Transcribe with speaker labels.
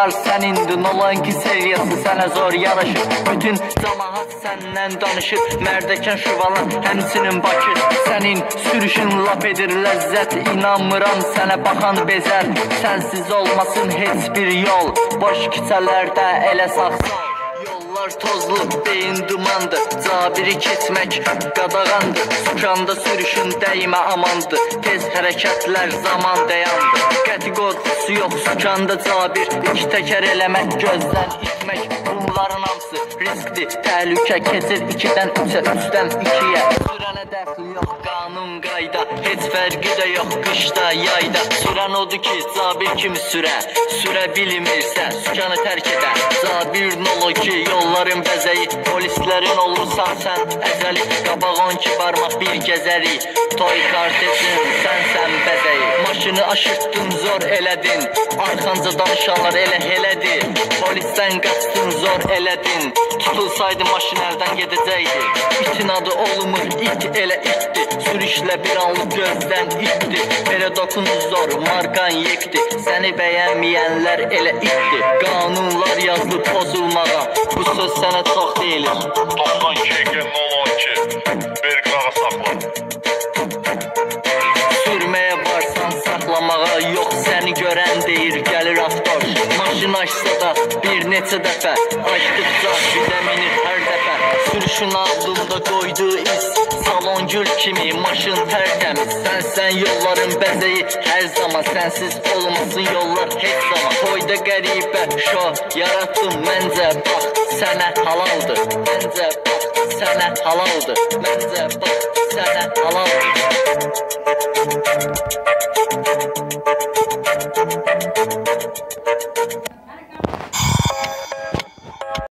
Speaker 1: Yollar sənindir, olan ki seviyyəsi sənə zor yaraşır. Bütün camaat səndən danışır, Mərdəkən Şuvalan, həmçinin Bakı. Sənin sürüşün lap edir ləzzət, inanmıram sənə baxan bezər. Sənsiz olmasın heç bir yol, boş küçələrdə elə sağ-sağ. Yollar tozlu, beyin dumandır, Cabiri keçmək qadağandır. Sükanda sürüşün dəymə amandır, tez hərəkətlər zaman dayandı. Qəti qorxusu yox, sükanda Cabir, iki təkər eləmək, gözdən itmək. Bunların hamısı riskdir, təhlükə keçir 2-dən 3-ə, 3-dən 2-yə. Sürənə dəxli yox, qanun qayda, heç fərqi də yox qışda, yayda. Sürən odur ki, Cabir kimi sürə bilmirsə, sükanı tərk edə. Cabir nolu ki, yolların bəzəyi, polislərin olursan sən əzəli. Qabaq 12 barmaq bir gəzəri, toy kartesin sən bəzəyi. Maşını aşırtdın, zor elədin, arxanca danışanlar elə elədi. Polisdən qaçdın, zor elədin, tutulsaydı maşın əldən gedəcəkdi. İtin adı olmur, it elə itdi, sürüşlə bir anlıq gözdən itdi. Belə dokunu zor, markan yekdi, səni bəyənməyənlər elə itdi. Qanunlar yazılıb pozulmağa, bu söz sənə çox deyilir.
Speaker 2: 92-02, bir qırağa saxla.
Speaker 1: Sürməyə varsan saxlamağa, yox səni görən deyir gəlir avtor. Maşın açsa da bir neçə dəfə, açdıqca bizə minir hər dəfə. Sürüşün ağlımda qoyduğu iz, salon gül kimi maşın tərtəmiz. Sənsən yolların bəzəyi hər zaman, sənsiz olmasın yollar heç zaman. Toyda qəribə şo yaratdım, məncə bax sənə halaldır. Məncə bax sənə halaldır, məncə bax sənə halaldır.